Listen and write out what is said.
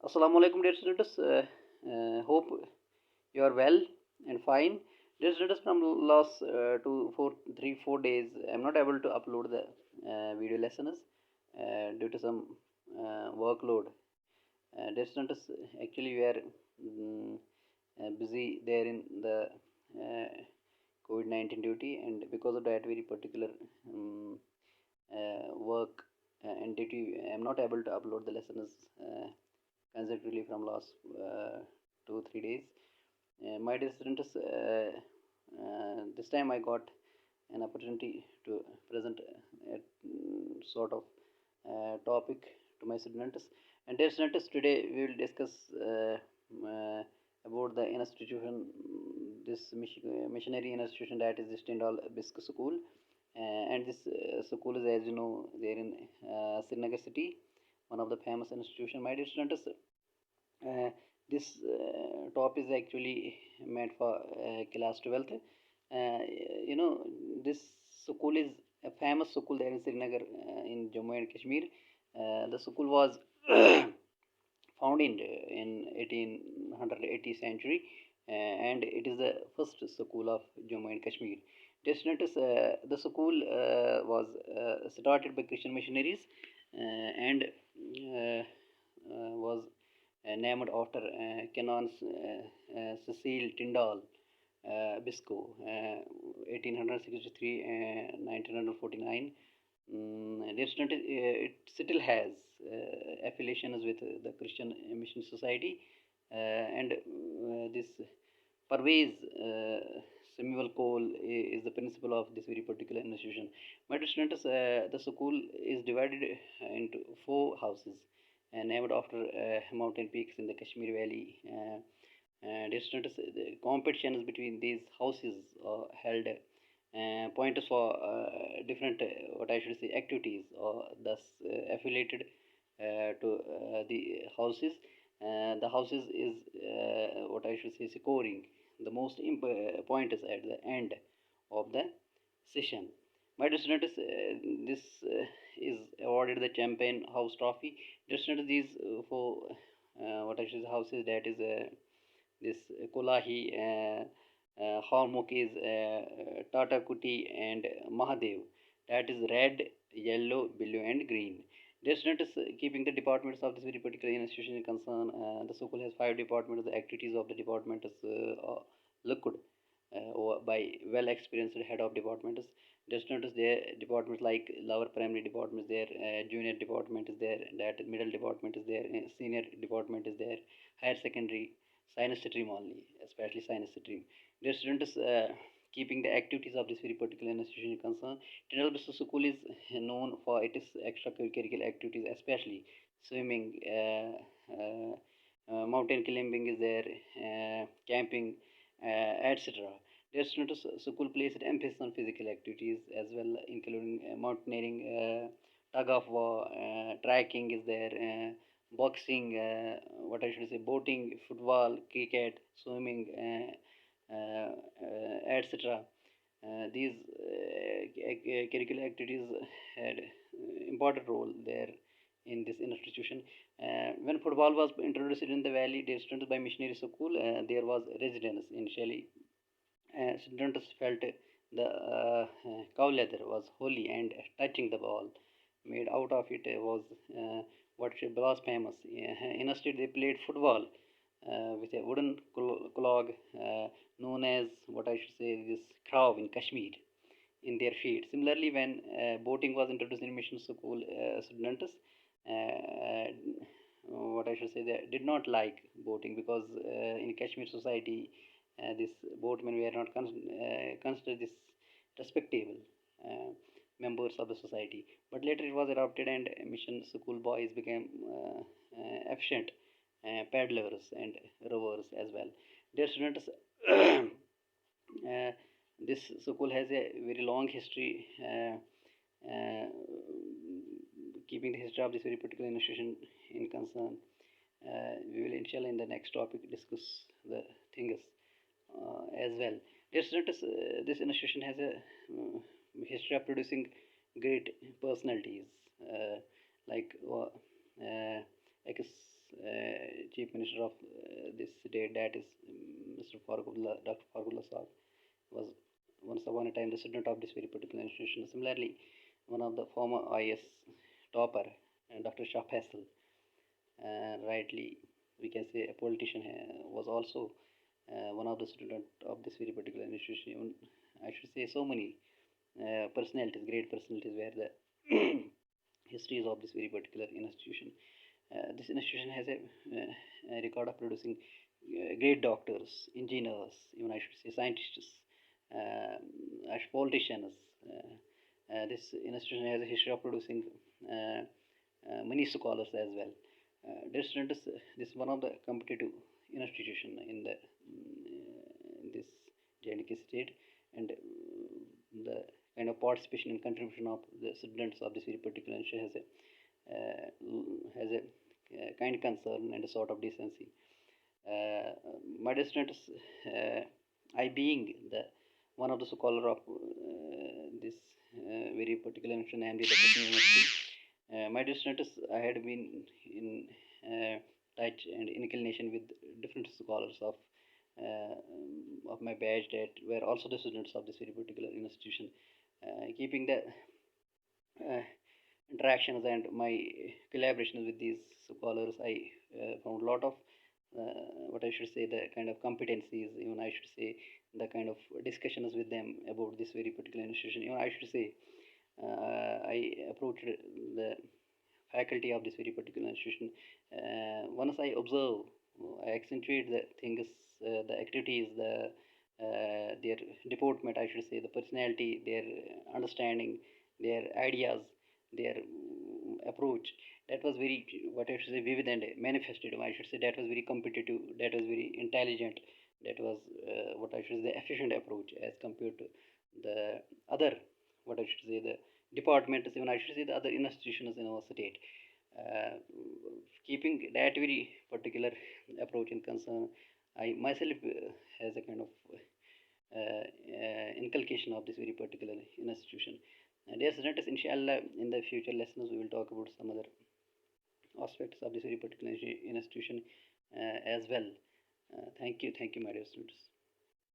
Assalamu alaikum, dear students. Hope you are well and fine. Dear students, from last 3 4 days, I'm not able to upload the video lessons due to some workload. Dear students, actually we are busy there in the COVID-19 duty, and because of that very particular work and duty, I'm not able to upload the lessons consecutively from last 2 3 days. My dear students, this time I got an opportunity to present a sort of topic to my students. And dear students, today we will discuss about the institution, this missionary institution, that is the Tyndale Biscoe School. And this school is, as you know, there in Srinagar city, one of the famous institution. My dear students, this top is actually meant for class 12th. This school is a famous school there in Srinagar, in Jammu and Kashmir. The school was founded in 1880 century, and it is the first school of Jammu and Kashmir. The school was started by Christian missionaries, and was named after Canons Cecil Tyndale Biscoe, 1863 and 1949. It still has affiliations with the Christian Mission Society, and this Parvez Samuel Cole is the principal of this very particular institution. My dear students, the school is divided into 4 houses named after mountain peaks in the Kashmir Valley. Dear students, the competitions between these houses are held pointers for different, what I should say, activities, or thus affiliated to the houses. The houses is, what I should say, scoring the most pointers at the end of the session. My dear students, this is awarded the Champion House Trophy. Dear students, these four, what I should say, houses, that is this Kolahi, Hormuk is Tata Kuti, and Mahadev. That is red, yellow, blue, and green. Dear students, keeping the departments of this very particular institution in concern, the school has 5 departments. The activities of the department is looked by well experienced head of departments. Dear students, their departments like lower primary department is there, junior department is there, that middle department is there, senior department is there, higher secondary, science stream only, especially science stream. Dear students, keeping the activities of this very particular institution concerned, Tyndale Biscoe School is known for its extracurricular activities, especially swimming, mountain climbing is there, camping, etc. Dear students, school places emphasis on physical activities as well, including mountaineering, tug of war, trekking is there, boxing, what I should say, boating, football, cricket, swimming, etc. These curricular activities had important role there in this institution. When football was introduced in the valley, students by missionary school, there was residence initially. Students felt the cow leather was holy, and touching the ball made out of it was what blasphemous. Instead, they played football with a wooden clog known as, what I should say, this crow in Kashmir, in their feet. Similarly, when boating was introduced in mission school, students, uh, what I should say, they did not like boating, because in Kashmir society, this boatmen were not considered this respectable uh, members of the society. But later it was adopted, and mission school boys became efficient paddlers and rowers as well. Dear students, this school has a very long history. Uh, Keeping the history of this very particular institution in concern, we will inshallah in the next topic discuss the things as well. Dear students, this institution has a history of producing great personalities, like ex Chief Minister of this state, that is Mr. Farooqullah, Dr. Farooqullah Saab, was once upon a time the student of this very particular institution. Similarly, one of the former IS topper, Dr. Shah Faisal, rightly we can say a politician, was also one of the student of this very particular institution. Even I should say so many personalities, great personalities, were the histories of this very particular institution. This institution has a record of producing great doctors, engineers, even I should say scientists, as politicians. This institution has a history of producing many scholars as well. This is one of the competitive institution in this J&K state, and the kind of participation and contribution of the students of this very particular institution has a kind concern and a sort of decency. My dear students, I being the one of the scholar of this very particular institution, namely the Christian University, my dear students, I had been in touch and inclination with different scholars of my batch that were also the students of this very particular institution. Keeping the interactions and my collaborations with these scholars, I found a lot of what I should say the kind of competencies, even I should say the kind of discussions with them about this very particular institution. Even I should say I approached the faculty of this very particular institution. Once I observe, I accentuate the things, the activities, their deportment, I should say, the personality, their understanding, their ideas, their approach. That was very, what I should say, vivid and manifested. I should say that was very competitive, that was very intelligent, that was what I should say, the efficient approach as compared to the other, what I should say, the departments, even I should say the other institutions in our state. Uh, Keeping that very particular approach and concern, I myself has a kind of inculcation of this very particular institution. And dear students, inshallah, in the future lessons we will talk about some other aspects of this very particular institution as well. Thank you, my dear students.